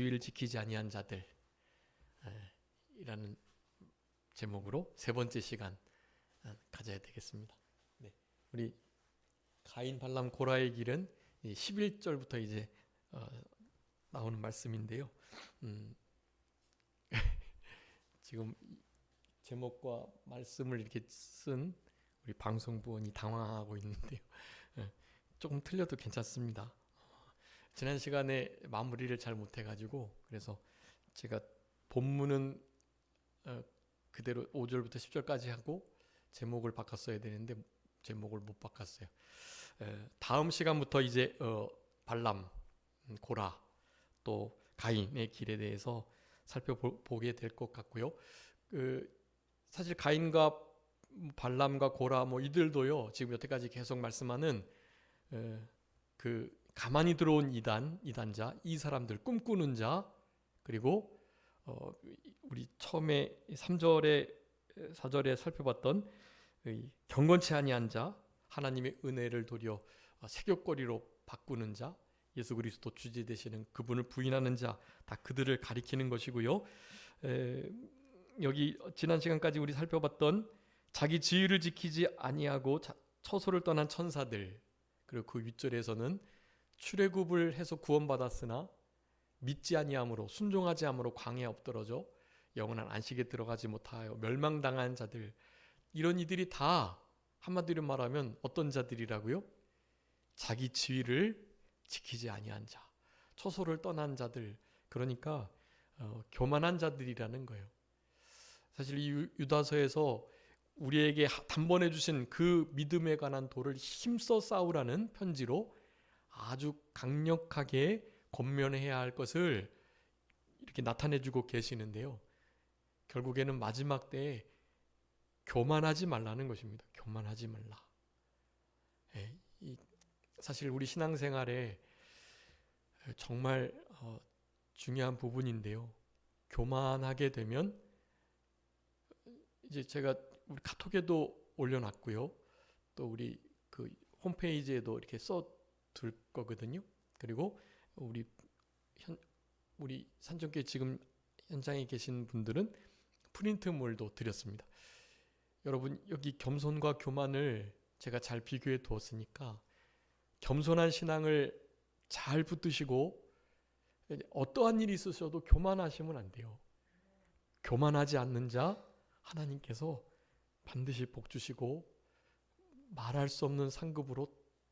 주의를 지키지 아니한 자들 이라는 제목으로 세 번째 시간 가져야 되겠습니다. 네, 우리 가인 발람 고라의 길은 11절부터 이제 나오는 말씀인데요. 지금 제목과 말씀을 이렇게 쓴 우리 방송부원이 당황하고 있는데요. 조금 틀려도 괜찮습니다. 지난 시간에 마무리를 잘 못해가지고 그래서 제가 본문은 그대로 5절부터 10절까지 하고 제목을 바꿨어야 되는데 제목을 못 바꿨어요. 다음 시간부터 이제 발람, 고라, 또 가인의 길에 대해서 살펴보게 될 것 같고요. 사실 가인과 발람과 고라 이들도요. 지금 여태까지 계속 말씀하는 가만히 들어온 이단자, 이 사람들 꿈꾸는 자, 그리고 우리 처음에 3절에 4절에 살펴봤던 경건치 아니한 자, 하나님의 은혜를 도리어 세귑거리로 바꾸는 자, 예수 그리스도 주지 되시는 그분을 부인하는 자, 다 그들을 가리키는 것이고요. 여기 지난 시간까지 우리 살펴봤던 자기 지위를 지키지 아니하고 처소를 떠난 천사들, 그리고 그 윗절에서는 출애굽을 해서 구원받았으나 믿지 아니함으로 순종하지 함으로 광야에 엎드러져 영원한 안식에 들어가지 못하여 멸망당한 자들, 이런 이들이 다 한마디로 말하면 어떤 자들이라고요? 자기 지위를 지키지 아니한 자, 처소를 떠난 자들, 그러니까 교만한 자들이라는 거예요. 사실 이 유다서에서 우리에게 단번해 주신 그 믿음에 관한 도를 힘써 싸우라는 편지로 아주 강력하게 권면해야 할 것을 이렇게 나타내주고 계시는데요. 결국에는 마지막 때에 교만하지 말라는 것입니다. 교만하지 말라. 사실 우리 신앙생활에 정말 중요한 부분인데요. 교만하게 되면 이제 제가 우리 카톡에도 올려놨고요. 또 우리 그 홈페이지에도 이렇게 써둘 거거든요. 그리고 우리 산정교회 지금 현장에 계신 분들은 프린트물도 드렸습니다. 여러분, 여기 겸손과 교만을 제가 잘 비교해 두었으니까 겸손한 신앙을 잘 붙드시고 어떠한 일이 있으셔도 교만하시면 안 돼요. 교만하지 않는 자 하나님께서 반드시 복 주시고 말할 수 없는 상급으로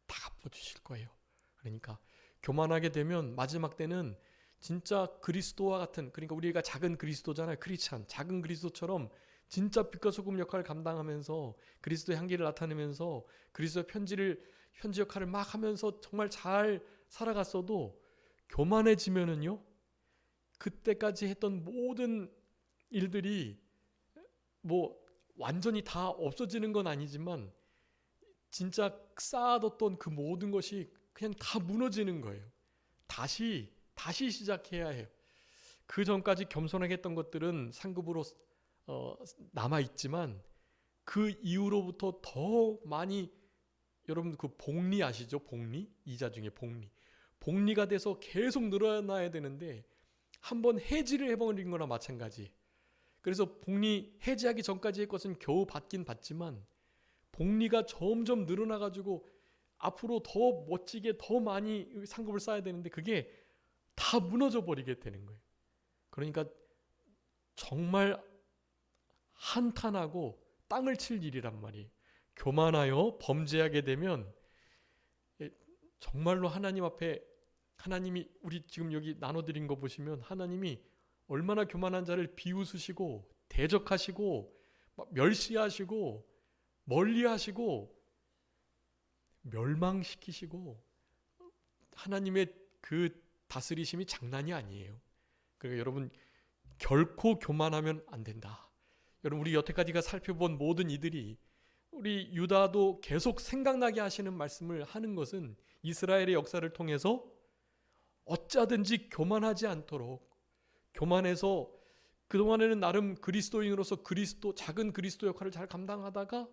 다 갚아주실 거예요. 그러니까 교만하게 되면 마지막 때는 진짜 그리스도와 같은, 그러니까 우리가 작은 그리스도잖아요. 크리스찬, 작은 그리스도처럼 진짜 빛과 소금 역할을 감당하면서 그리스도의 향기를 나타내면서 그리스도의 편지 역할을 막 하면서 정말 잘 살아갔어도 교만해지면은요, 그때까지 했던 모든 일들이 완전히 다 없어지는 건 아니지만 진짜 쌓아뒀던 그 모든 것이 그냥 다 무너지는 거예요. 다시 시작해야 해요. 그 전까지 겸손하게 했던 것들은 상급으로 남아있지만 그 이후로부터 더 많이, 여러분 그 복리 아시죠? 복리? 이자 중에 복리가 돼서 계속 늘어나야 되는데 한번 해지를 해버린 거나 마찬가지. 그래서 복리 해지하기 전까지의 것은 겨우 받긴 받지만 복리가 점점 늘어나가지고 앞으로 더 멋지게 더 많이 상급을 쌓아야 되는데 그게 다 무너져 버리게 되는 거예요. 그러니까 정말 한탄하고 땅을 칠 일이란 말이에요. 교만하여 범죄하게 되면 정말로 하나님 앞에, 하나님이 우리 지금 여기 나눠드린 거 보시면 하나님이 얼마나 교만한 자를 비웃으시고 대적하시고 멸시하시고 멀리하시고 멸망시키시고, 하나님의 그 다스리심이 장난이 아니에요. 그러니까 여러분, 결코 교만하면 안 된다. 여러분, 우리 여태까지가 살펴본 모든 이들이, 우리 유다도 계속 생각나게 하시는 말씀을 하는 것은 이스라엘의 역사를 통해서 어쩌든지 교만하지 않도록, 교만해서 그동안에는 나름 그리스도인으로서 작은 그리스도 역할을 잘 감당하다가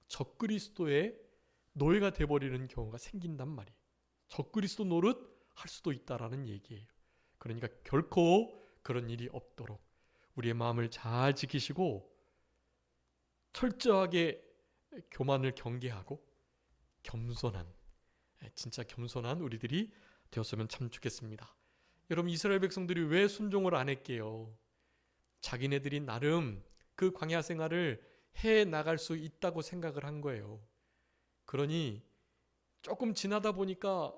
적그리스도의 노예가 돼버리는 경우가 생긴단 말이에요. 적그리스도 노릇 할 수도 있다라는 얘기예요. 그러니까 결코 그런 일이 없도록 우리의 마음을 잘 지키시고 철저하게 교만을 경계하고 겸손한, 진짜 겸손한 우리들이 되었으면 참 좋겠습니다. 여러분, 이스라엘 백성들이 왜 순종을 안 했게요? 자기네들이 나름 그 광야 생활을 해 나갈 수 있다고 생각을 한 거예요. 그러니 조금 지나다 보니까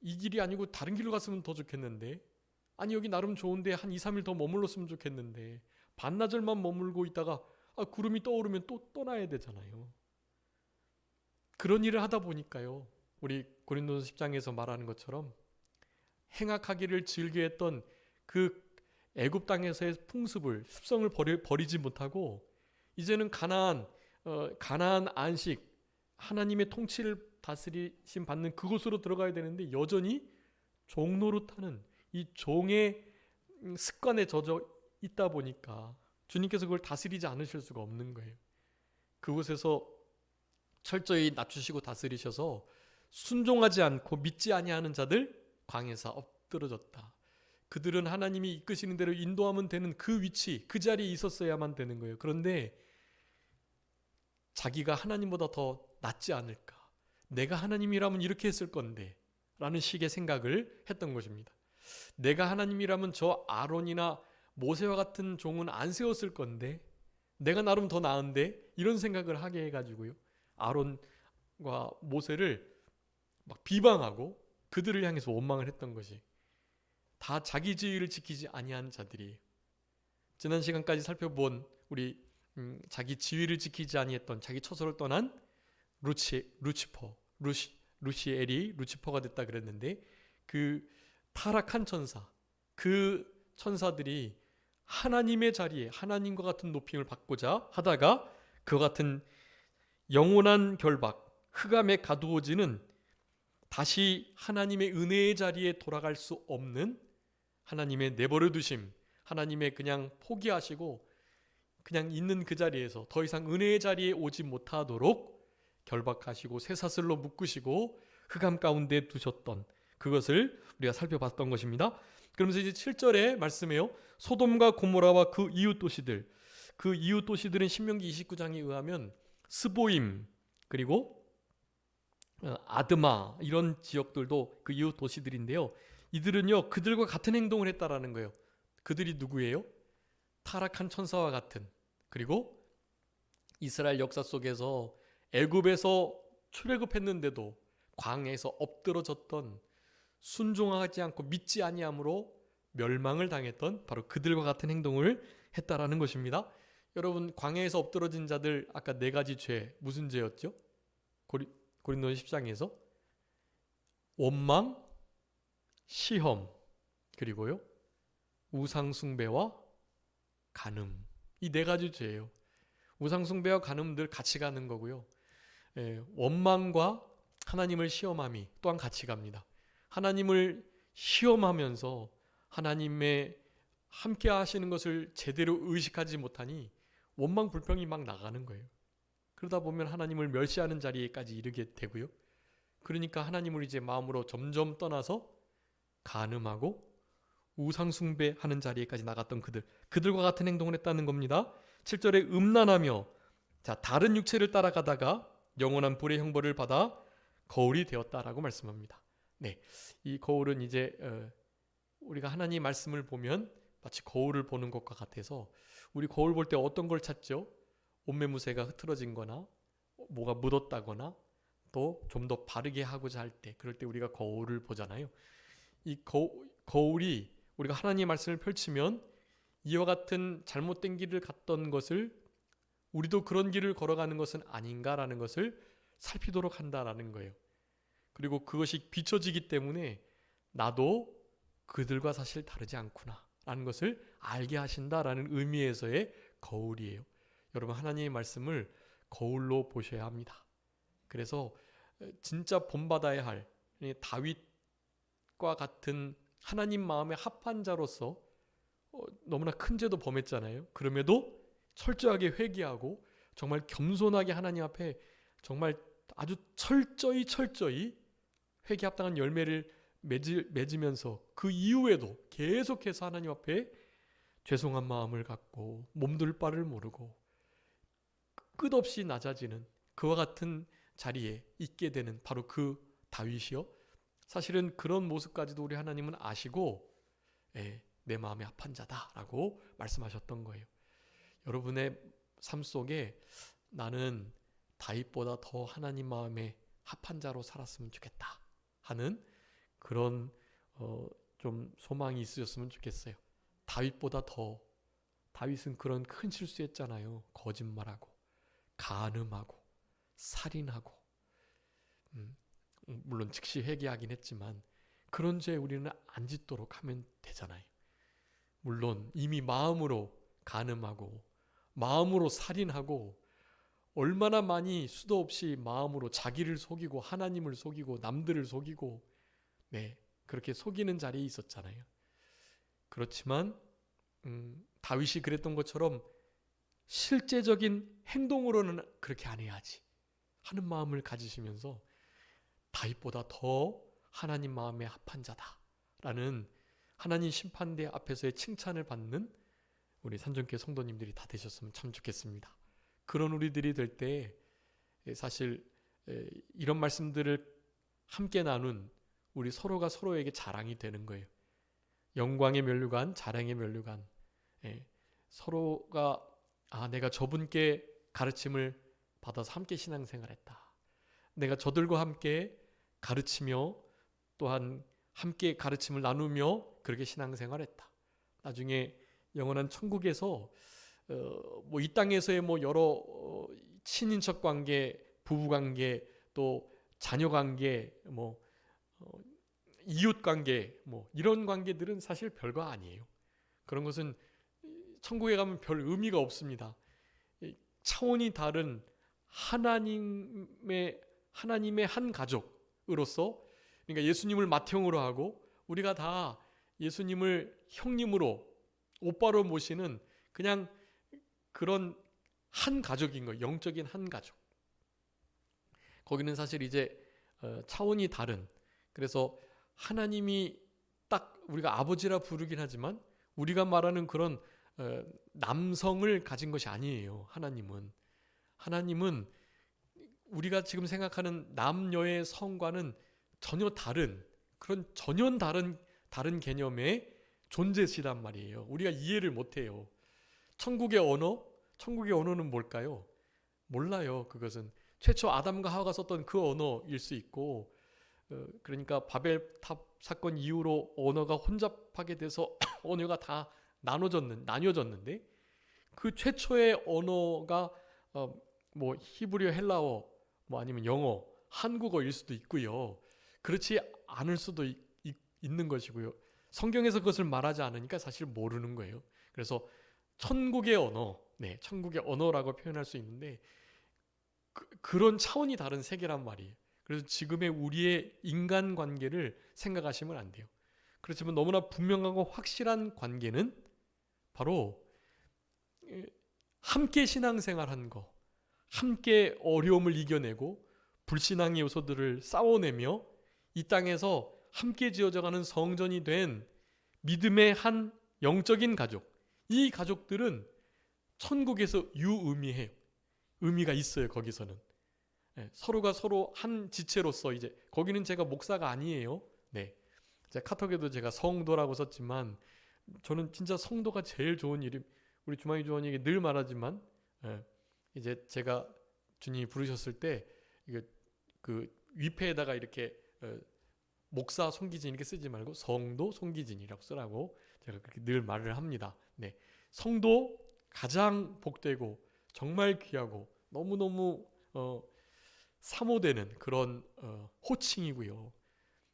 이 길이 아니고 다른 길로 갔으면 더 좋겠는데, 아니 여기 나름 좋은데 한 2, 3일 더 머물렀으면 좋겠는데, 반나절만 머물고 있다가 구름이 떠오르면 또 떠나야 되잖아요. 그런 일을 하다 보니까요, 우리 고린도서 10장에서 말하는 것처럼 행악하기를 즐겨했던 그 애굽 땅에서의 풍습을, 습성을 버리지 못하고 이제는 가나안 안식, 하나님의 통치를 다스리심 받는 그곳으로 들어가야 되는데 여전히 종노릇하는 이 종의 습관에 젖어 있다 보니까 주님께서 그걸 다스리지 않으실 수가 없는 거예요. 그곳에서 철저히 낮추시고 다스리셔서 순종하지 않고 믿지 아니하는 자들 광에서 엎드러졌다. 그들은 하나님이 이끄시는 대로 인도하면 되는 그 위치, 그 자리에 있었어야만 되는 거예요. 그런데 자기가 하나님보다 더 낫지 않을까, 내가 하나님이라면 이렇게 했을 건데 라는 식의 생각을 했던 것입니다. 내가 하나님이라면 저 아론이나 모세와 같은 종은 안 세웠을 건데, 내가 나름 더 나은데, 이런 생각을 하게 해가지고요, 아론과 모세를 막 비방하고 그들을 향해서 원망을 했던 것이 다 자기 지위를 지키지 아니한 자들이에요. 지난 시간까지 살펴본 우리 자기 지위를 지키지 아니했던, 자기 처소를 떠난 루시엘이 루치퍼가 됐다 그랬는데, 그 타락한 천사, 그 천사들이 하나님의 자리에 하나님과 같은 높임을 받고자 하다가 그와 같은 영원한 결박, 흑암에 가두어지는, 다시 하나님의 은혜의 자리에 돌아갈 수 없는 하나님의 내버려 두심, 하나님의 그냥 포기하시고 그냥 있는 그 자리에서 더 이상 은혜의 자리에 오지 못하도록 결박하시고 쇠사슬로 묶으시고 흑암 가운데 두셨던 그것을 우리가 살펴봤던 것입니다. 그러면서 이제 7절에 말씀해요. 소돔과 고모라와 그 이웃 도시들, 그 이웃 도시들은 신명기 29장에 의하면 스보임, 그리고 아드마, 이런 지역들도 그 이웃 도시들인데요, 이들은요 그들과 같은 행동을 했다라는 거예요. 그들이 누구예요? 타락한 천사와 같은, 그리고 이스라엘 역사 속에서 애굽에서 출애굽했는데도 광야에서 엎드러졌던, 순종하지 않고 믿지 아니함으로 멸망을 당했던 바로 그들과 같은 행동을 했다라는 것입니다. 여러분, 광야에서 엎드러진 자들, 아까 네 가지 죄, 무슨 죄였죠? 고린도서 10장에서 원망, 시험, 그리고요 우상숭배와 간음, 이 네 가지 죄예요. 우상숭배와 간음들 같이 가는 거고요, 원망과 하나님을 시험함이 또한 같이 갑니다. 하나님을 시험하면서 하나님의 함께 하시는 것을 제대로 의식하지 못하니 원망 불평이 막 나가는 거예요. 그러다 보면 하나님을 멸시하는 자리에까지 이르게 되고요, 그러니까 하나님을 이제 마음으로 점점 떠나서 간음하고 우상숭배하는 자리에까지 나갔던 그들과 같은 행동을 했다는 겁니다. 7절에 음란하며, 자, 다른 육체를 따라가다가 영원한 불의 형벌을 받아 거울이 되었다라고 말씀합니다. 네, 이 거울은 이제 우리가 하나님 말씀을 보면 마치 거울을 보는 것과 같아서, 우리 거울 볼 때 어떤 걸 찾죠? 옷매무새가 흐트러진 거나 뭐가 묻었다거나 또 좀 더 바르게 하고자 할 때, 그럴 때 우리가 거울을 보잖아요. 이 거울이 우리가 하나님의 말씀을 펼치면 이와 같은 잘못된 길을 갔던 것을, 우리도 그런 길을 걸어가는 것은 아닌가라는 것을 살피도록 한다라는 거예요. 그리고 그것이 비춰지기 때문에 나도 그들과 사실 다르지 않구나 라는 것을 알게 하신다라는 의미에서의 거울이에요. 여러분, 하나님의 말씀을 거울로 보셔야 합니다. 그래서 진짜 본받아야 할 다윗과 같은 하나님 마음에 합한 자로서 너무나 큰 죄도 범했잖아요. 그럼에도 철저하게 회개하고 정말 겸손하게 하나님 앞에 정말 아주 철저히 회개 합당한 열매를 맺으면서 그 이후에도 계속해서 하나님 앞에 죄송한 마음을 갖고 몸둘 바를 모르고 끝없이 낮아지는 그와 같은 자리에 있게 되는 바로 그 다윗이요. 사실은 그런 모습까지도 우리 하나님은 아시고 내 마음에 합한 자다라고 말씀하셨던 거예요. 여러분의 삶 속에 나는 다윗보다 더 하나님 마음에 합한 자로 살았으면 좋겠다 하는 그런 좀 소망이 있으셨으면 좋겠어요. 다윗보다 더. 다윗은 그런 큰 실수했잖아요. 거짓말하고 간음하고 살인하고 물론 즉시 회개하긴 했지만 그런 죄에 우리는 안 짓도록 하면 되잖아요. 물론 이미 마음으로 간음하고 마음으로 살인하고 얼마나 많이 수도 없이 마음으로 자기를 속이고 하나님을 속이고 남들을 속이고 그렇게 속이는 자리에 있었잖아요. 그렇지만 다윗이 그랬던 것처럼 실제적인 행동으로는 그렇게 안 해야지 하는 마음을 가지시면서 다윗보다 더 하나님 마음에 합한 자다라는 하나님 심판대 앞에서의 칭찬을 받는 우리 산정교회 성도님들이 다 되셨으면 참 좋겠습니다. 그런 우리들이 될 때 사실 이런 말씀들을 함께 나눈 우리 서로가 서로에게 자랑이 되는 거예요. 영광의 면류관, 자랑의 면류관. 서로가 내가 저분께 가르침을 받아서 함께 신앙생활했다. 내가 저들과 함께 가르치며 또한 함께 가르침을 나누며 그렇게 신앙생활했다. 나중에 영원한 천국에서 이 땅에서의 여러 친인척 관계, 부부 관계, 또 자녀 관계, 이웃 관계, 이런 관계들은 사실 별거 아니에요. 그런 것은 천국에 가면 별 의미가 없습니다. 차원이 다른 하나님의 한 가족으로서, 그러니까 예수님을 맏형으로 하고 우리가 다 예수님을 형님으로 오빠로 모시는 그냥 그런 한 가족인 거예요. 영적인 한 가족. 거기는 사실 이제 차원이 다른, 그래서 하나님이 딱 우리가 아버지라 부르긴 하지만 우리가 말하는 그런 남성을 가진 것이 아니에요. 하나님은 우리가 지금 생각하는 남녀의 성과는 전혀 다른, 그런 전혀 다른 개념의 존재시단 말이에요. 우리가 이해를 못해요. 천국의 언어는 뭘까요? 몰라요. 그것은 최초 아담과 하와가 썼던 그 언어일 수 있고, 그러니까 바벨탑 사건 이후로 언어가 혼잡하게 돼서 언어가 다 나뉘어졌는데 그 최초의 언어가 히브리어, 헬라어, 아니면 영어, 한국어일 수도 있고요. 그렇지 않을 수도 있는 것이고요. 성경에서 그것을 말하지 않으니까 사실 모르는 거예요. 그래서 천국의 언어라고 표현할 수 있는데 그런 차원이 다른 세계란 말이에요. 그래서 지금의 우리의 인간관계를 생각하시면 안 돼요. 그렇지만 너무나 분명하고 확실한 관계는 바로 함께 신앙생활한 거, 함께 어려움을 이겨내고 불신앙의 요소들을 싸워내며 이 땅에서 함께 지어져가는 성전이 된 믿음의 한 영적인 가족. 이 가족들은 천국에서 유의미해요. 의미가 있어요. 거기서는 서로가 서로 한 지체로서, 이제 거기는 제가 목사가 아니에요. 카톡에도 제가 성도라고 썼지만 저는 진짜 성도가 제일 좋은 이름, 우리 주방위 주원에게 늘 말하지만 이제 제가 주님이 부르셨을 때 그 위패에다가 이렇게 목사 송기진 이렇게 쓰지 말고 성도 송기진이라고 쓰라고 제가 그렇게 늘 말을 합니다. 성도 가장 복되고 정말 귀하고 너무너무 사모되는 그런 호칭이고요.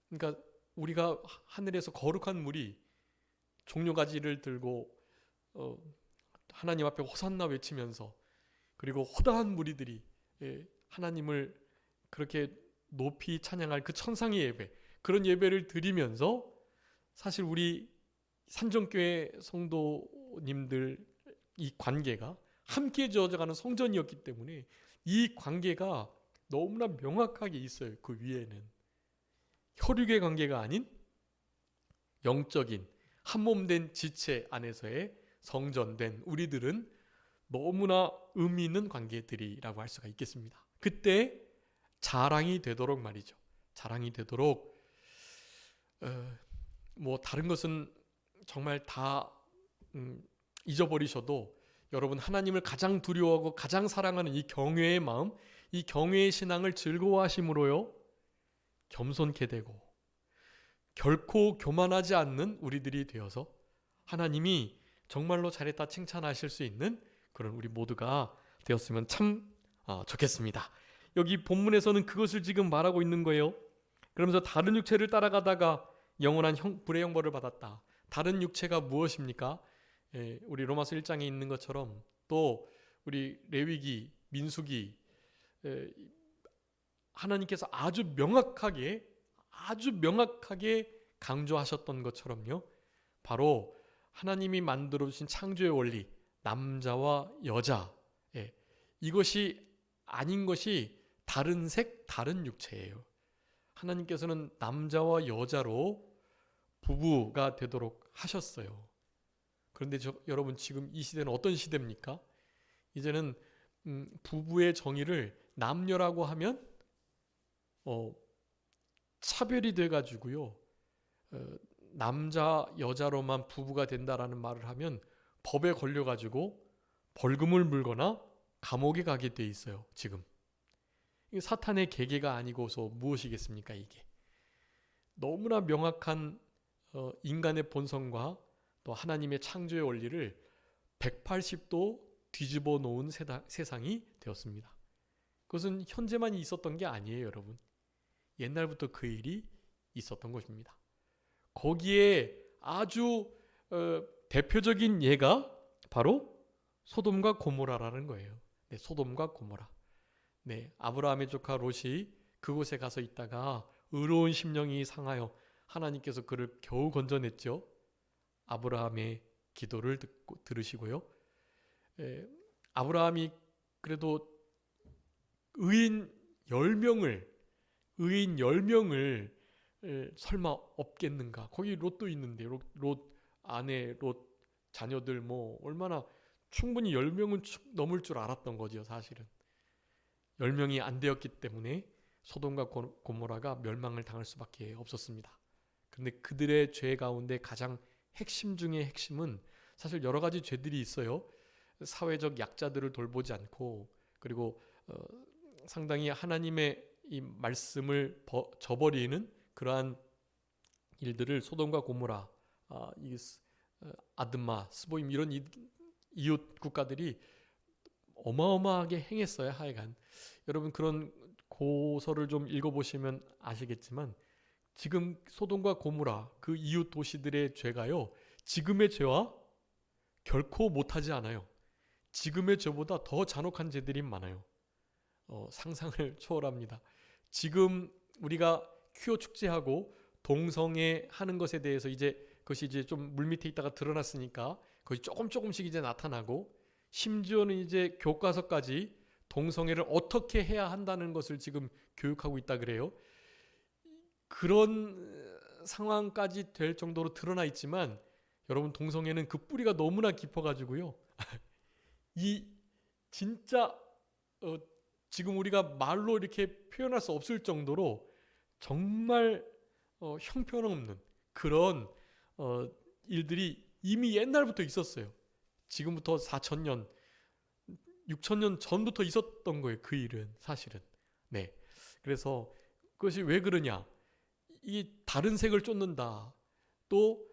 그러니까 우리가 하늘에서 거룩한 물이 종려가지를 들고 하나님 앞에 호산나 외치면서, 그리고 호다한 무리들이 하나님을 그렇게 높이 찬양할 그 천상의 예배, 그런 예배를 드리면서 사실 우리 산정교회 성도님들 이 관계가 함께 지어져가는 성전이었기 때문에 이 관계가 너무나 명확하게 있어요. 그 위에는 혈육의 관계가 아닌 영적인 한몸된 지체 안에서의 성전된 우리들은 너무나 의미 있는 관계들이라고 할 수가 있겠습니다. 그때 자랑이 되도록 말이죠. 자랑이 되도록 뭐 다른 것은 정말 다 잊어버리셔도 여러분 하나님을 가장 두려워하고 가장 사랑하는 이 경외의 마음, 이 경외의 신앙을 즐거워하심으로요 겸손케 되고 결코 교만하지 않는 우리들이 되어서 하나님이 정말로 잘했다 칭찬하실 수 있는 그런 우리 모두가 되었으면 참 좋겠습니다. 여기 본문에서는 그것을 지금 말하고 있는 거예요. 그러면서 다른 육체를 따라가다가 영원한 불의 형벌을 받았다. 다른 육체가 무엇입니까? 우리 로마서 1장에 있는 것처럼 또 우리 레위기, 민수기 하나님께서 아주 명확하게 강조하셨던 것처럼요. 바로 하나님이 만들어 주신 창조의 원리, 남자와 여자, 이것이 아닌 것이 다른 색, 다른 육체예요. 하나님께서는 남자와 여자로 부부가 되도록 하셨어요. 그런데 여러분 지금 이 시대는 어떤 시대입니까? 이제는 부부의 정의를 남녀라고 하면 차별이 돼가지고요. 남자 여자로만 부부가 된다라는 말을 하면 법에 걸려가지고 벌금을 물거나 감옥에 가게 돼 있어요. 지금 이게 사탄의 계계가 아니고서 무엇이겠습니까? 이게 너무나 명확한 인간의 본성과 또 하나님의 창조의 원리를 180도 뒤집어 놓은 세상이 되었습니다. 그것은 현재만 있었던 게 아니에요, 여러분. 옛날부터 그 일이 있었던 것입니다. 거기에 아주 대표적인 예가 바로 소돔과 고모라라는 거예요. 네, 소돔과 고모라. 네, 아브라함의 조카 롯이 그곳에 가서 있다가 의로운 심령이 상하여 하나님께서 그를 겨우 건져냈죠. 아브라함의 기도를 들으시고요. 아브라함이 그래도 의인 10명을 설마 없겠는가? 거기 롯도 있는데 롯 아내, 롯 자녀들 뭐 얼마나 충분히 10명은 넘을 줄 알았던 거죠, 사실은. 10명이 안 되었기 때문에 소돔과 고모라가 멸망을 당할 수밖에 없었습니다. 그런데 그들의 죄 가운데 가장 핵심 중의 핵심은 사실 여러 가지 죄들이 있어요. 사회적 약자들을 돌보지 않고 그리고 상당히 하나님의 이 말씀을 저버리는 그러한 일들을 소돔과 고모라, 아드마, 스보임 이런 이웃 국가들이 어마어마하게 행했어요. 하여간 여러분 그런 고서를 좀 읽어보시면 아시겠지만 지금 소돔과 고모라 그 이웃 도시들의 죄가요 지금의 죄와 결코 못하지 않아요. 지금의 죄보다 더 잔혹한 죄들이 많아요. 상상을 초월합니다. 지금 우리가 퀴어 축제하고 동성애 하는 것에 대해서 그것이 이제 좀 물밑에 있다가 드러났으니까 그것이 조금씩 이제 나타나고 심지어는 이제 교과서까지 동성애를 어떻게 해야 한다는 것을 지금 교육하고 있다 그래요. 그런 상황까지 될 정도로 드러나 있지만 여러분 동성애는 그 뿌리가 너무나 깊어가지고요. 이 진짜 지금 우리가 말로 이렇게 표현할 수 없을 정도로 정말 형편없는 그런 일들이 이미 옛날부터 있었어요. 지금부터 4,000년, 6,000년 전부터 있었던 거예요. 그 일은 사실은. 네. 그래서 그것이 왜 그러냐? 이 다른 색을 쫓는다. 또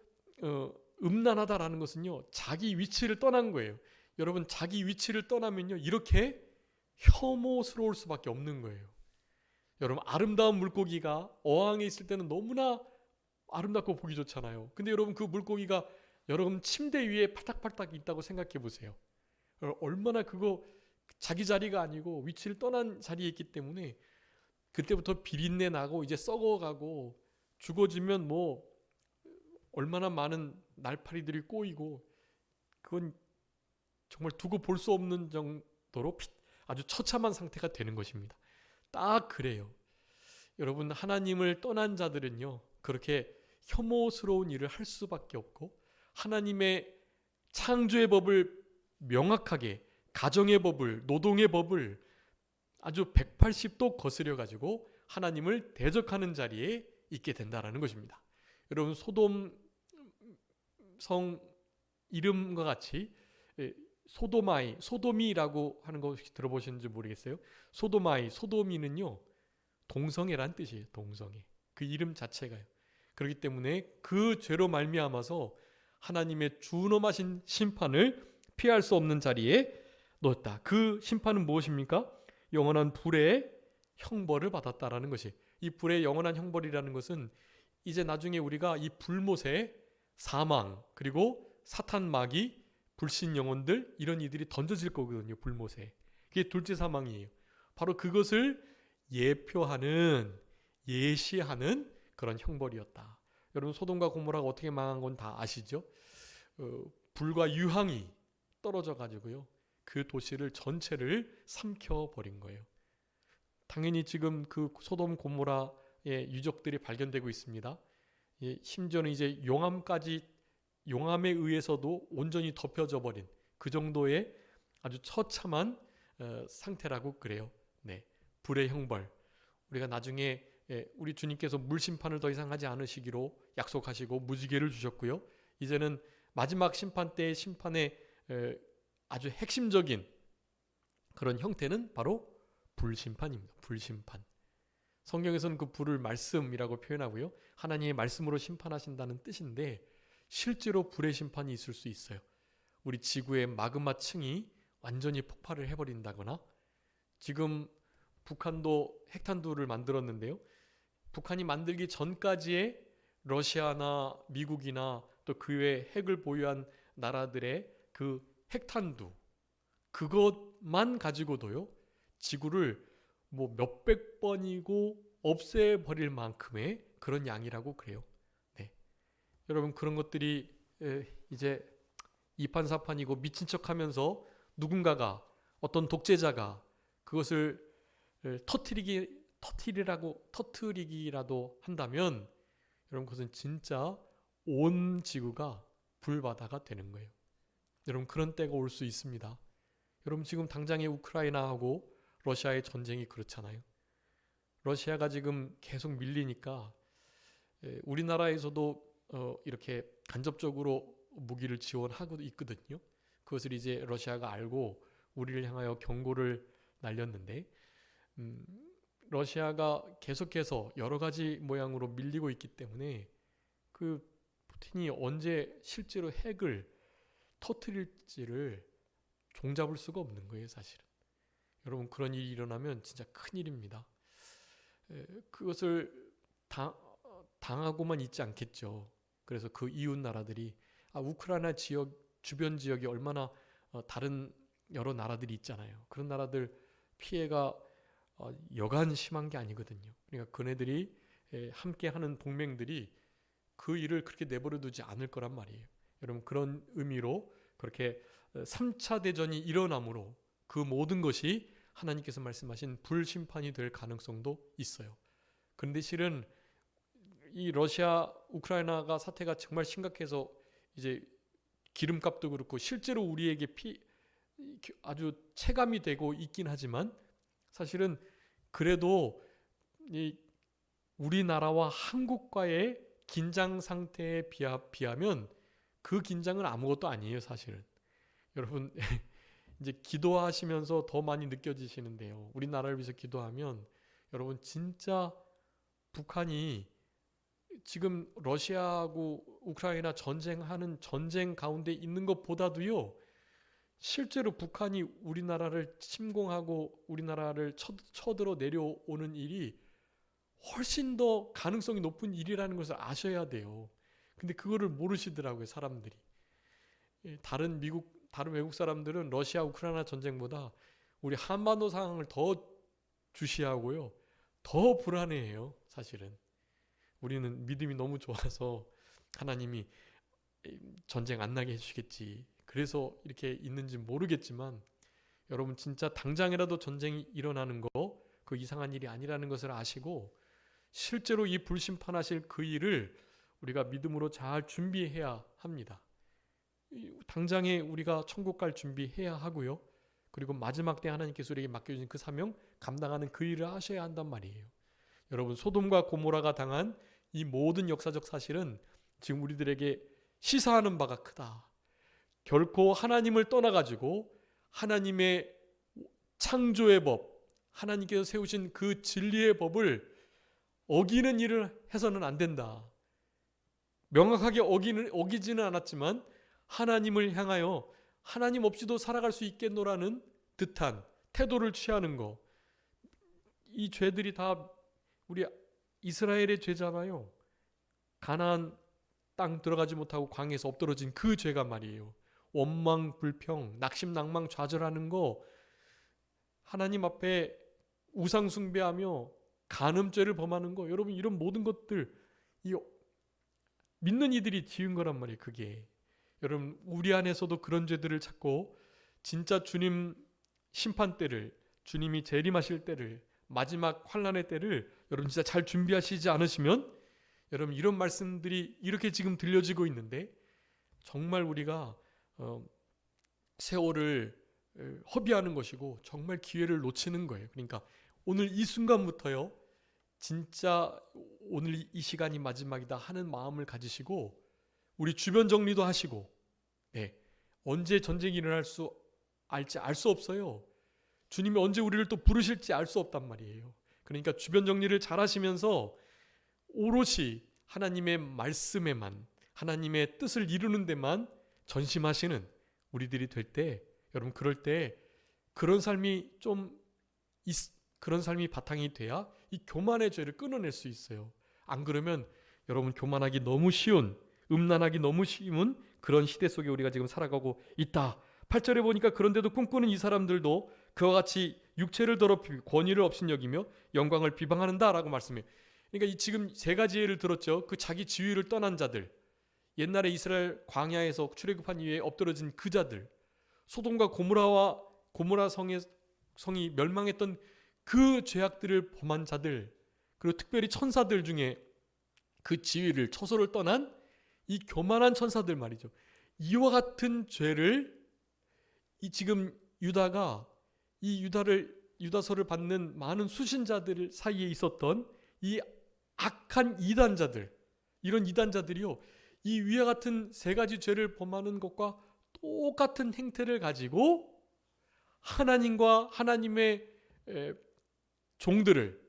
음란하다라는 것은요. 자기 위치를 떠난 거예요. 여러분 자기 위치를 떠나면요. 이렇게 혐오스러울 수밖에 없는 거예요. 여러분 아름다운 물고기가 어항에 있을 때는 너무나 아름답고 보기 좋잖아요. 근데 여러분 그 물고기가 여러분 침대 위에 팔딱팔딱 있다고 생각해 보세요. 얼마나 그거 자기 자리가 아니고 위치를 떠난 자리에 있기 때문에 그때부터 비린내 나고 이제 썩어가고 죽어지면 뭐 얼마나 많은 날파리들이 꼬이고 그건 정말 두고 볼 수 없는 정도로 아주 처참한 상태가 되는 것입니다. 딱 그래요. 여러분 하나님을 떠난 자들은요 그렇게 혐오스러운 일을 할 수밖에 없고 하나님의 창조의 법을 명확하게 가정의 법을 노동의 법을 아주 180도 거스려 가지고 하나님을 대적하는 자리에 있게 된다라는 것입니다. 여러분 소돔 성 이름과 같이 소도미라고 하는 거 혹시 들어보셨는지 모르겠어요. 소도미는요 동성애란 뜻이에요. 동성애. 그 이름 자체가요. 그렇기 때문에 그 죄로 말미암아서 하나님의 준엄하신 심판을 피할 수 없는 자리에 놓았다. 그 심판은 무엇입니까? 영원한 불의 형벌을 받았다라는 것이. 이 불의 영원한 형벌이라는 것은 이제 나중에 우리가 이 불못에 사망 그리고 사탄 마귀 불신 영혼들 이런 이들이 던져질 거거든요. 불못에. 그게 둘째 사망이에요. 바로 그것을 예시하는 그런 형벌이었다. 여러분 소돔과 고모라가 어떻게 망한 건 다 아시죠? 불과 유황이 떨어져 가지고요. 그 도시를 전체를 삼켜버린 거예요. 당연히 지금 그 소돔 고모라의 유적들이 발견되고 있습니다. 심지어는 이제 용암에 의해서도 온전히 덮여져 버린 그 정도의 아주 처참한 상태라고 그래요. 네, 불의 형벌. 우리가 나중에 우리 주님께서 물심판을 더 이상 하지 않으시기로 약속하시고 무지개를 주셨고요. 이제는 마지막 심판 때의 심판의 아주 핵심적인 그런 형태는 바로 불심판입니다. 불심판. 성경에서는 그 불을 말씀이라고 표현하고요. 하나님의 말씀으로 심판하신다는 뜻인데 실제로 불의 심판이 있을 수 있어요. 우리 지구의 마그마 층이 완전히 폭발을 해버린다거나 지금 북한도 핵탄두를 만들었는데요. 북한이 만들기 전까지의 러시아나 미국이나 또 그 외 핵을 보유한 나라들의 그 핵탄두 그것만 가지고도요. 지구를 뭐 몇백 번이고 없애버릴 만큼의 그런 양이라고 그래요. 네. 여러분 그런 것들이 이제 이판사판이고 미친 척하면서 누군가가 어떤 독재자가 그것을 터트리기라도 한다면 여러분 그것은 진짜 온 지구가 불바다가 되는 거예요. 여러분 그런 때가 올 수 있습니다. 여러분 지금 당장의 우크라이나하고 러시아의 전쟁이 그렇잖아요. 러시아가 지금 계속 밀리니까 우리나라에서도 이렇게 간접적으로 무기를 지원하고 있거든요. 그것을 이제 러시아가 알고 우리를 향하여 경고를 날렸는데 러시아가 계속해서 여러 가지 모양으로 밀리고 있기 때문에 그 푸틴이 언제 실제로 핵을 터뜨릴지를 종잡을 수가 없는 거예요, 사실은. 여러분 그런 일이 일어나면 진짜 큰일입니다. 그것을 당하고만 있지 않겠죠. 그래서 그 이웃 나라들이 우크라이나 지역 주변 지역이 얼마나 다른 여러 나라들이 있잖아요. 그런 나라들 피해가 여간 심한 게 아니거든요. 그러니까 그네들이 함께하는 동맹들이 그 일을 그렇게 내버려 두지 않을 거란 말이에요. 여러분 그런 의미로 그렇게 3차 대전이 일어나므로 그 모든 것이 하나님께서 말씀하신 불심판이 될 가능성도 있어요. 그런데 실은 이 러시아 우크라이나가 사태가 정말 심각해서 이제 기름값도 그렇고 실제로 우리에게 아주 체감이 되고 있긴 하지만 사실은 그래도 이 우리나라와 한국과의 긴장 상태에 비하면 그 긴장은 아무것도 아니에요, 사실은. 여러분 이제 기도하시면서 더 많이 느껴지시는데요. 우리나라를 위해서 기도하면 여러분 진짜 북한이 지금 러시아하고 우크라이나 전쟁하는 전쟁 가운데 있는 것보다도요. 실제로 북한이 우리나라를 침공하고 우리나라를 쳐들어 내려오는 일이 훨씬 더 가능성이 높은 일이라는 것을 아셔야 돼요. 근데 그거를 모르시더라고요, 사람들이. 다른 외국 사람들은 러시아 우크라이나 전쟁보다 우리 한반도 상황을 더 주시하고요. 더 불안해해요, 사실은. 우리는 믿음이 너무 좋아서 하나님이 전쟁 안 나게 해주시겠지. 그래서 이렇게 있는지 모르겠지만 여러분 진짜 당장이라도 전쟁이 일어나는 거 그 이상한 일이 아니라는 것을 아시고 실제로 이 불심판하실 그 일을 우리가 믿음으로 잘 준비해야 합니다. 당장에 우리가 천국 갈 준비해야 하고요. 그리고 마지막 때 하나님께서 우리에게 맡겨주신 그 사명 감당하는 그 일을 하셔야 한단 말이에요. 여러분, 소돔과 고모라가 당한 이 모든 역사적 사실은 지금 우리들에게 시사하는 바가 크다. 결코 하나님을 떠나가지고 하나님의 창조의 법, 하나님께서 세우신 그 진리의 법을 어기는 일을 해서는 안 된다. 명확하게 어기지는 않았지만 하나님을 향하여 하나님 없이도 살아갈 수 있겠노라는 듯한 태도를 취하는 거. 이 죄들이 다 우리 이스라엘의 죄잖아요. 가나안 땅 들어가지 못하고 광야에서 엎드러진 그 죄가 말이에요. 원망, 불평, 낙심, 낭망, 좌절하는 거, 하나님 앞에 우상 숭배하며 간음죄를 범하는 거, 여러분 이런 모든 것들 믿는 이들이 지은 거란 말이에요. 그게 여러분 우리 안에서도 그런 죄들을 찾고 진짜 주님 심판 때를, 주님이 재림하실 때를, 마지막 환난의 때를 여러분 진짜 잘 준비하시지 않으시면 여러분 이런 말씀들이 이렇게 지금 들려지고 있는데 정말 우리가 세월을 허비하는 것이고 정말 기회를 놓치는 거예요. 그러니까 오늘 이 순간부터요, 진짜 오늘 이 시간이 마지막이다 하는 마음을 가지시고 우리 주변 정리도 하시고, 언제 전쟁이 일어날 수 알지 알 수 없어요. 주님이 언제 우리를 또 부르실지 알 수 없단 말이에요. 그러니까 주변 정리를 잘 하시면서 오롯이 하나님의 말씀에만, 하나님의 뜻을 이루는 데만 전심하시는 우리들이 될 때, 여러분 그럴 때 그런 삶이 그런 삶이 바탕이 돼야 이 교만의 죄를 끊어낼 수 있어요. 안 그러면 여러분 교만하기 너무 쉬운, 음란하기 너무 쉬운 그런 시대 속에 우리가 지금 살아가고 있다. 8절에 보니까 그런데도 꿈꾸는 이 사람들도 그와 같이 육체를 더럽히고 권위를 업신여기며 영광을 비방한다라고 말씀해요. 그러니까 지금 세 가지 예를 들었죠. 그 자기 지위를 떠난 자들, 옛날에 이스라엘 광야에서 출애굽한 이후에 엎드러진 그 자들, 소돔과 고모라 성이 멸망했던 그 죄악들을 범한 자들, 그리고 특별히 천사들 중에 그 지위를, 처소를 떠난 이 교만한 천사들 말이죠. 이와 같은 죄를 지금 유다가 유다서를 받는 많은 수신자들 사이에 있었던 이 악한 이단자들, 이런 이단자들이요, 이 위와 같은 세 가지 죄를 범하는 것과 똑같은 행태를 가지고 하나님과 하나님의 종들을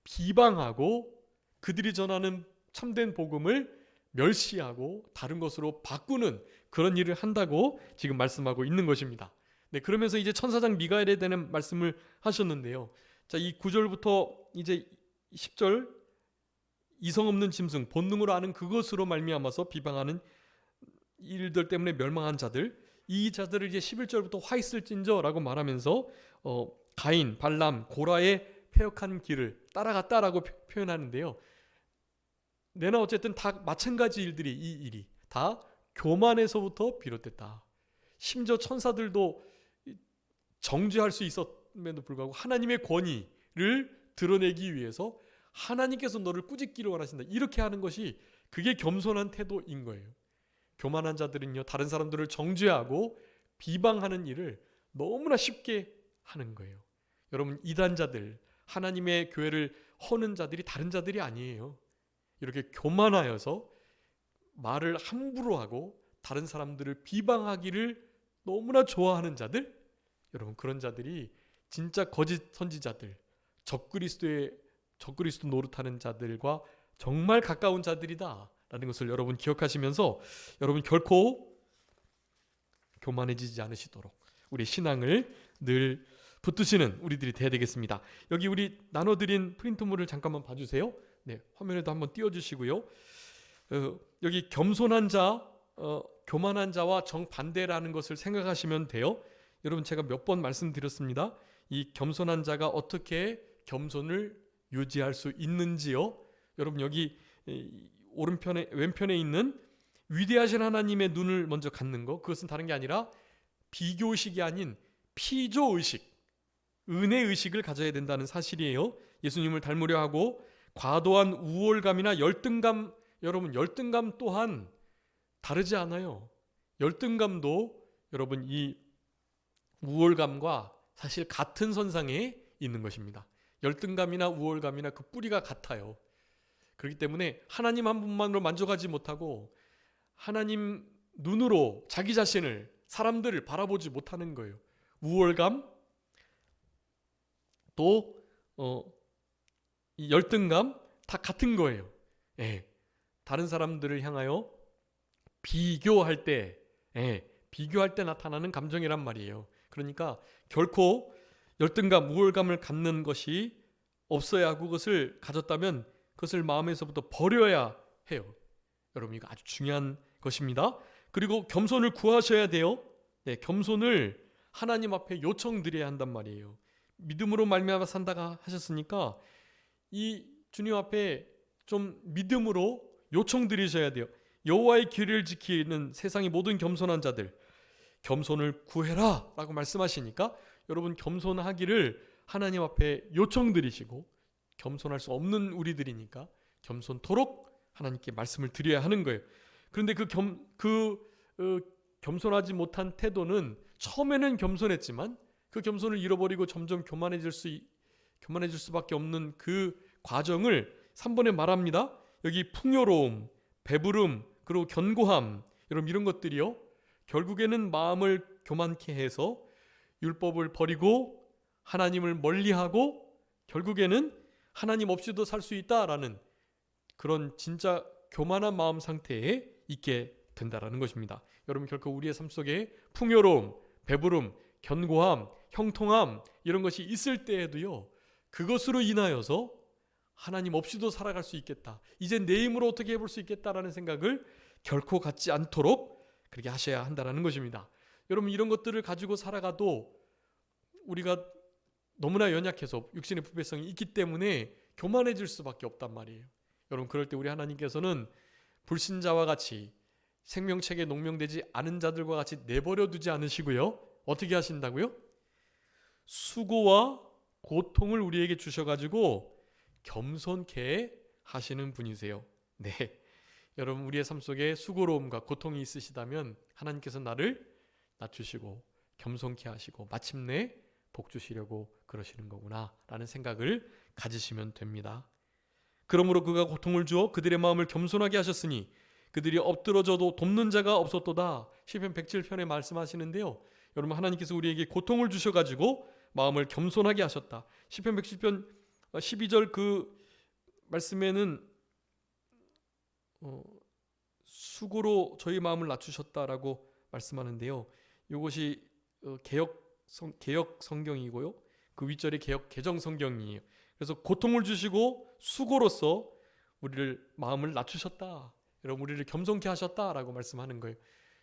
비방하고 그들이 전하는 참된 복음을 멸시하고 다른 것으로 바꾸는 그런 일을 한다고 지금 말씀하고 있는 것입니다. 그러면서 이제 천사장 미가엘에 대한 말씀을 하셨는데요. 자, 이 9절부터 이제 10절, 이성 없는 짐승, 본능으로 아는 그것으로 말미암아서 비방하는 일들 때문에 멸망한 자들, 이 자들을 이제 11절부터 화 있을진저라고 말하면서 가인, 발람, 고라의 패역한 길을 따라갔다라고 표현하는데요. 내나 어쨌든 다 마찬가지 일들이, 이 일이 다 교만에서부터 비롯됐다. 심지어 천사들도 정죄할 수 있었음에도 불구하고 하나님의 권위를 드러내기 위해서 하나님께서 너를 꾸짖기를 원하신다, 이렇게 하는 것이 그게 겸손한 태도인 거예요. 교만한 자들은요, 다른 사람들을 정죄하고 비방하는 일을 너무나 쉽게 하는 거예요. 여러분, 이단자들, 하나님의 교회를 허는 자들이 다른 자들이 아니에요. 이렇게 교만하여서 말을 함부로 하고 다른 사람들을 비방하기를 너무나 좋아하는 자들, 여러분 그런 자들이 진짜 거짓 선지자들, 적그리스도 노릇하는 자들과 정말 가까운 자들이다라는 것을 여러분 기억하시면서 여러분 결코 교만해지지 않으시도록 우리 신앙을 늘 붙드시는 우리들이 돼야 되겠습니다. 여기 우리 나눠드린 프린트물을 잠깐만 봐주세요. 화면에도 한번 띄워주시고요. 여기 겸손한 자, 교만한 자와 정반대라는 것을 생각하시면 돼요. 여러분 제가 몇 번 말씀드렸습니다. 이 겸손한 자가 어떻게 겸손을 유지할 수 있는지요. 여러분 여기 왼편에 있는 위대하신 하나님의 눈을 먼저 갖는 거, 그것은 다른 게 아니라 비교의식이 아닌 피조의식, 은혜의식을 가져야 된다는 사실이에요. 예수님을 닮으려 하고 과도한 우월감이나 열등감 여러분 열등감 또한 다르지 않아요. 열등감도 여러분 이 우월감과 사실 같은 선상에 있는 것입니다. 열등감이나 우월감이나 그 뿌리가 같아요. 그렇기 때문에 하나님 한 분만으로 만족하지 못하고 하나님 눈으로 자기 자신을, 사람들을 바라보지 못하는 거예요. 우월감, 또 이 열등감 다 같은 거예요. 예. 다른 사람들을 향하여 비교할 때 나타나는 감정이란 말이에요. 그러니까 결코 열등감, 우월감을 갖는 것이 없어야 하고 그것을 가졌다면 그것을 마음에서부터 버려야 해요. 여러분 이거 아주 중요한 것입니다. 그리고 겸손을 구하셔야 돼요. 네, 겸손을 하나님 앞에 요청드려야 한단 말이에요. 믿음으로 말미암아 산다가 하셨으니까 이 주님 앞에 좀 믿음으로 요청드리셔야 돼요. 여호와의 길을 지키는 세상의 모든 겸손한 자들, 겸손을 구해라 라고 말씀하시니까 여러분 겸손하기를 하나님 앞에 요청드리시고, 겸손할 수 없는 우리들이니까 겸손토록 하나님께 말씀을 드려야 하는 거예요. 그런데 겸손하지 못한 태도는 처음에는 겸손했지만 그 겸손을 잃어버리고 점점 교만해질 수밖에 없는 그 과정을 3번에 말합니다. 여기 풍요로움, 배부름, 그리고 견고함, 여러분 이런 것들이요, 결국에는 마음을 교만케 해서 율법을 버리고 하나님을 멀리하고 결국에는 하나님 없이도 살 수 있다라는 그런 진짜 교만한 마음 상태에 있게 된다라는 것입니다. 여러분 결코 우리의 삶 속에 풍요로움, 배부름, 견고함, 형통함 이런 것이 있을 때에도요, 그것으로 인하여서 하나님 없이도 살아갈 수 있겠다, 이제 내 힘으로 어떻게 해볼 수 있겠다라는 생각을 결코 갖지 않도록 그렇게 하셔야 한다는 것입니다. 여러분 이런 것들을 가지고 살아가도 우리가 너무나 연약해서 육신의 부패성이 있기 때문에 교만해질 수밖에 없단 말이에요. 여러분 그럴 때 우리 하나님께서는 불신자와 같이 생명책에 농명되지 않은 자들과 같이 내버려 두지 않으시고요, 어떻게 하신다고요? 수고와 고통을 우리에게 주셔가지고 겸손케 하시는 분이세요. 네, 여러분 우리의 삶 속에 수고로움과 고통이 있으시다면 하나님께서 나를 낮추시고 겸손케 하시고 마침내 복 주시려고 그러시는 거구나 라는 생각을 가지시면 됩니다. 그러므로 그가 고통을 주어 그들의 마음을 겸손하게 하셨으니 그들이 엎드러져도 돕는 자가 없었도다. 시편 107편에 말씀하시는데요, 여러분 하나님께서 우리에게 고통을 주셔가지고 마음을 겸손하게 하셨다. 시편 107편 12절 그 말씀에는 수고로 저희 마음을 낮추셨다라고 말씀하는데요, 이것이 개역 성경이고요, 그 윗절이 개역 개정 성경이에요. 그래서 고통을 주시고 수고로서 우리를 마음을 낮추셨다, 여러분 우리를 겸손케 하셨다라고 말씀하는 거예요.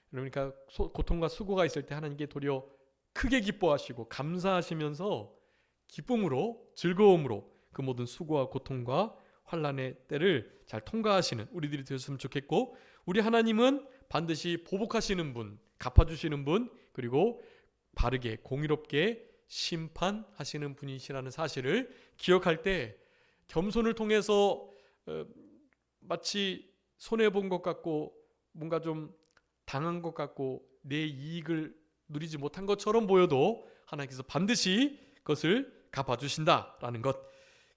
그러니까 고통과 수고가 있을 때 하나님께 도리어 크게 기뻐하시고 감사하시면서 기쁨으로, 즐거움으로 그 모든 수고와 고통과 환난의 때를 잘 통과하시는 우리들이 되었으면 좋겠고, 우리 하나님은 반드시 보복하시는 분, 갚아주시는 분, 그리고 바르게 공의롭게 심판하시는 분이시라는 사실을 기억할 때 겸손을 통해서 마치 손해본 것 같고 뭔가 좀 당한 것 같고 내 이익을 누리지 못한 것처럼 보여도 하나님께서 반드시 그것을 갚아주신다라는 것,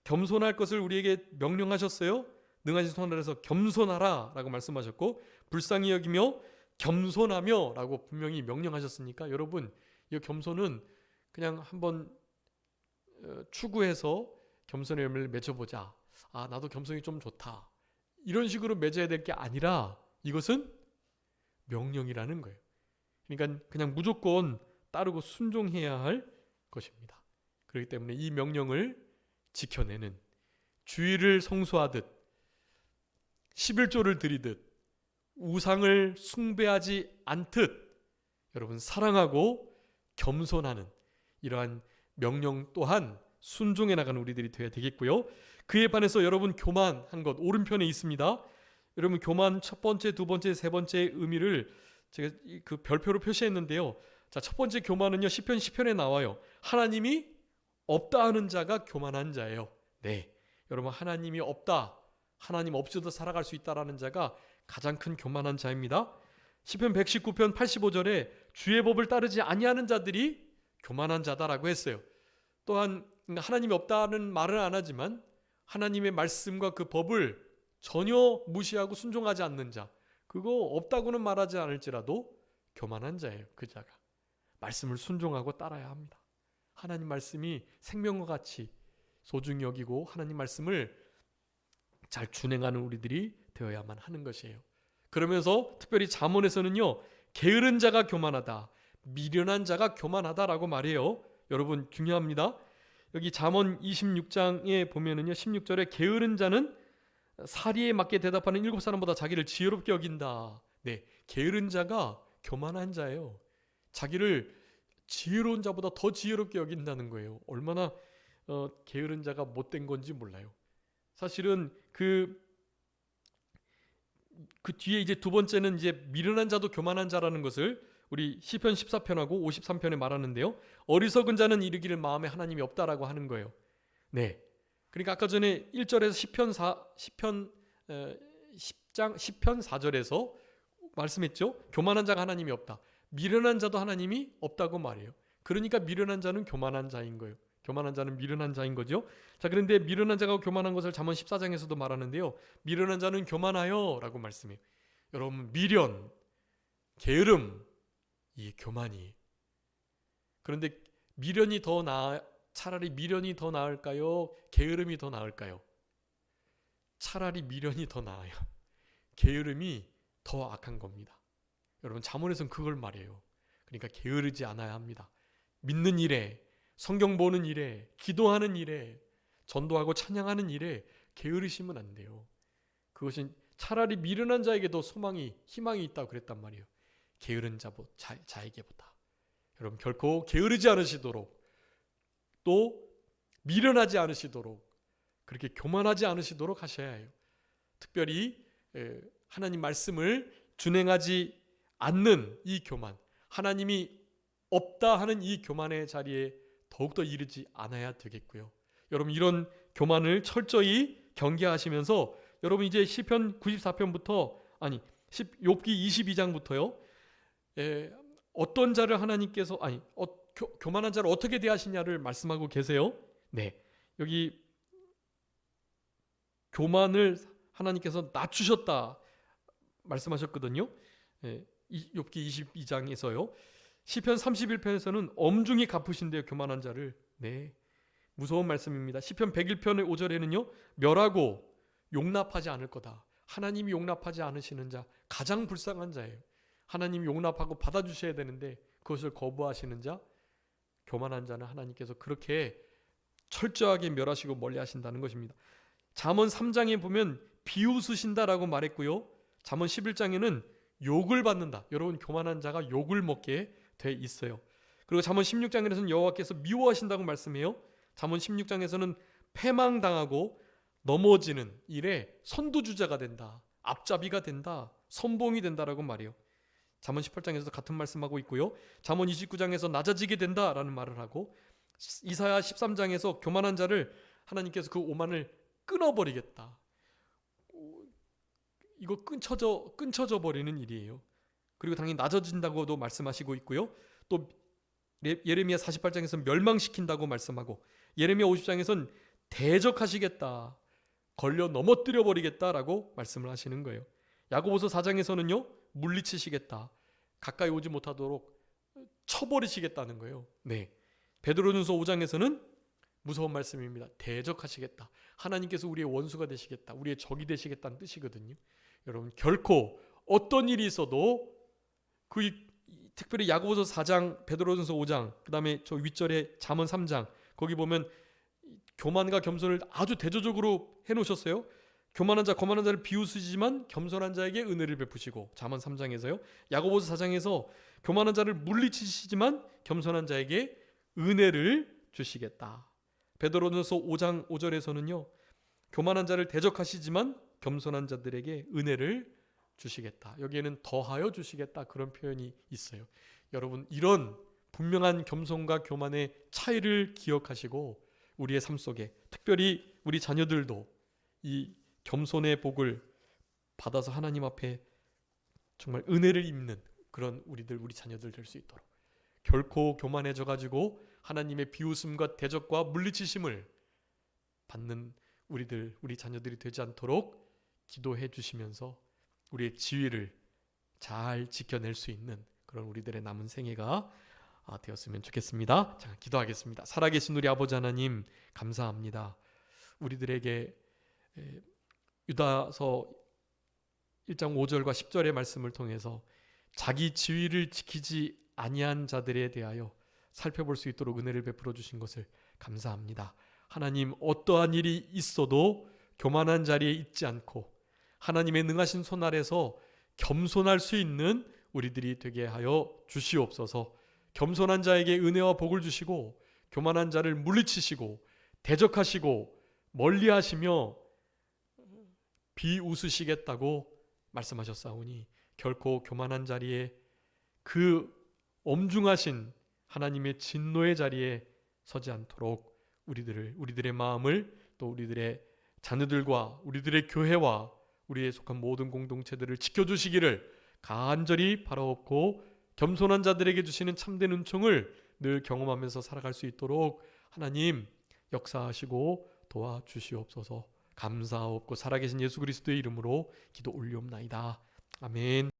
겸손할 것을 우리에게 명령하셨어요. 능하신 손 아래서 겸손하라 라고 말씀하셨고, 불쌍히 여기며 겸손하며 라고 분명히 명령하셨으니까 여러분 이 겸손은 그냥 한번 추구해서 겸손의 열매를 맺어보자, 나도 겸손이 좀 좋다, 이런 식으로 맺어야 될 게 아니라 이것은 명령이라는 거예요. 그러니까 그냥 무조건 따르고 순종해야 할 것입니다. 그렇기 때문에 이 명령을 지켜내는, 주의를 성수하듯 11조를 드리듯 우상을 숭배하지 않듯 여러분 사랑하고 겸손하는 이러한 명령 또한 순종해 나가는 우리들이 되어야 되겠고요. 그에 반해서 여러분 교만한 것 오른편에 있습니다. 여러분 교만 첫 번째, 두 번째, 세 번째 의미를 제가 그 별표로 표시했는데요. 자, 첫 번째 교만은요, 시편 10편에 나와요. 하나님이 없다 하는 자가 교만한 자예요. 네, 여러분 하나님이 없다, 하나님 없이도 살아갈 수 있다라는 자가 가장 큰 교만한 자입니다. 시편 119편 85절에 주의 법을 따르지 아니하는 자들이 교만한 자다라고 했어요. 또한 하나님이 없다는 말은 안 하지만 하나님의 말씀과 그 법을 전혀 무시하고 순종하지 않는 자, 그거 없다고는 말하지 않을지라도 교만한 자예요. 그 자가 말씀을 순종하고 따라야 합니다. 하나님 말씀이 생명과 같이 소중히 여기고 하나님 말씀을 잘 준행하는 우리들이 되어야만 하는 것이에요. 그러면서 특별히 잠언에서는요, 게으른 자가 교만하다, 미련한 자가 교만하다라고 말해요. 여러분 중요합니다. 여기 잠언 26장에 보면은요, 16절에 게으른 자는 사리에 맞게 대답하는 7사람보다 자기를 지혜롭게 여긴다. 네, 게으른 자가 교만한 자예요. 자기를 지혜로운 자보다 더 지혜롭게 여긴다는 거예요. 얼마나 게으른 자가 못된 건지 몰라요. 사실은 그 뒤에 이제 두 번째는 이제 미련한 자도 교만한 자라는 것을 우리 시편 14편하고 53편에 말하는데요. 어리석은 자는 이르기를 마음에 하나님이 없다라고 하는 거예요. 네. 그러니까 아까 전에 1절에서 10편 4절에서 말씀했죠. 교만한 자가 하나님이 없다. 미련한 자도 하나님이 없다고 말해요. 그러니까 미련한 자는 교만한 자인 거예요. 교만한 자는 미련한 자인 거죠. 자, 그런데 미련한 자가 교만한 것을 잠언 14장에서도 말하는데요. 미련한 자는 교만하여 라고 말씀해요. 여러분, 미련, 게으름, 이 교만이. 그런데 차라리 미련이 더 나을까요? 게으름이 더 나을까요? 차라리 미련이 더 나아요. 게으름이 더 악한 겁니다. 여러분, 잠언에서는 그걸 말해요. 그러니까 게으르지 않아야 합니다. 믿는 일에, 성경 보는 일에, 기도하는 일에, 전도하고 찬양하는 일에 게으르시면 안 돼요. 그것은 차라리 미련한 자에게도 희망이 있다고 그랬단 말이에요. 게으른 자에게보다. 여러분, 결코 게으르지 않으시도록, 또 미련하지 않으시도록, 그렇게 교만하지 않으시도록 하셔야 해요. 특별히 하나님 말씀을 준행하지 않는 이 교만, 하나님이 없다 하는 이 교만의 자리에 더욱더 이르지 않아야 되겠고요. 여러분, 이런 교만을 철저히 경계하시면서 여러분 이제 시편 94편부터 욥기 22장부터요. 어떤 자를 하나님께서 교만한 자를 어떻게 대하시냐를 말씀하고 계세요. 네, 여기 교만을 하나님께서 낮추셨다 말씀하셨거든요. 욥기 22장에서요. 시편 31편에서는 엄중히 갚으신대요, 교만한 자를. 네, 무서운 말씀입니다. 시편 101편의 5절에는요. 멸하고 용납하지 않을 거다. 하나님이 용납하지 않으시는 자, 가장 불쌍한 자예요. 하나님이 용납하고 받아주셔야 되는데 그것을 거부하시는 자, 교만한 자는 하나님께서 그렇게 철저하게 멸하시고 멀리하신다는 것입니다. 잠언 3장에 보면 비웃으신다라고 말했고요. 잠언 11장에는 욕을 받는다. 여러분, 교만한 자가 욕을 먹게 돼 있어요. 그리고 잠언 16장에서는 여호와께서 미워하신다고 말씀해요. 잠언 16장에서는 패망당하고 넘어지는 일에 선두주자가 된다, 앞잡이가 된다, 선봉이 된다라고 말해요. 잠언 18장에서도 같은 말씀하고 있고요. 잠언 29장에서 낮아지게 된다라는 말을 하고, 이사야 13장에서 교만한 자를 하나님께서 그 오만을 끊어버리겠다. 이거 끊쳐져 버리는 일이에요. 그리고 당연히 낮아진다고도 말씀하시고 있고요. 또 예레미야 48장에서는 멸망시킨다고 말씀하고, 예레미야 50장에서는 대적하시겠다, 걸려 넘어뜨려 버리겠다라고 말씀을 하시는 거예요. 야고보서 4장에서는요, 물리치시겠다, 가까이 오지 못하도록 쳐버리시겠다는 거예요. 네, 베드로전서 5장에서는 무서운 말씀입니다. 대적하시겠다, 하나님께서 우리의 원수가 되시겠다, 우리의 적이 되시겠다는 뜻이거든요. 여러분, 결코 어떤 일이 있어도 특별히 야고보서 4장, 베드로전서 5장, 그 다음에 저 윗절에 잠언 3장, 거기 보면 교만과 겸손을 아주 대조적으로 해놓으셨어요. 교만한 자, 거만한 자를 비웃으시지만 겸손한 자에게 은혜를 베푸시고, 잠언 3장에서요. 야고보서 4장에서 교만한 자를 물리치시지만 겸손한 자에게 은혜를 주시겠다. 베드로전서 5장 5절에서는요. 교만한 자를 대적하시지만 겸손한 자들에게 은혜를 주시겠다. 여기에는 더하여 주시겠다, 그런 표현이 있어요. 여러분, 이런 분명한 겸손과 교만의 차이를 기억하시고 우리의 삶 속에, 특별히 우리 자녀들도 이 겸손의 복을 받아서 하나님 앞에 정말 은혜를 입는 그런 우리 자녀들 될 수 있도록, 결코 교만해져 가지고 하나님의 비웃음과 대적과 물리치심을 받는 우리 자녀들이 되지 않도록 기도해 주시면서 우리의 지위를 잘 지켜낼 수 있는 그런 우리들의 남은 생애가 되었으면 좋겠습니다. 자, 기도하겠습니다. 살아계신 우리 아버지 하나님, 감사합니다. 우리들에게 유다서 1장 5절과 10절의 말씀을 통해서 자기 지위를 지키지 아니한 자들에 대하여 살펴볼 수 있도록 은혜를 베풀어 주신 것을 감사합니다. 하나님, 어떠한 일이 있어도 교만한 자리에 있지 않고 하나님의 능하신 손 아래서 겸손할 수 있는 우리들이 되게 하여 주시옵소서. 겸손한 자에게 은혜와 복을 주시고 교만한 자를 물리치시고 대적하시고 멀리하시며 비웃으시겠다고 말씀하셨사오니 결코 교만한 자리에, 그 엄중하신 하나님의 진노의 자리에 서지 않도록 우리들의 마음을, 또 우리들의 자녀들과 우리들의 교회와 우리의 속한 모든 공동체들을 지켜주시기를 간절히 바라옵고, 겸손한 자들에게 주시는 참된 은총을 늘 경험하면서 살아갈 수 있도록 하나님 역사하시고 도와주시옵소서. 감사하옵고 살아계신 예수 그리스도의 이름으로 기도 올리옵나이다. 아멘.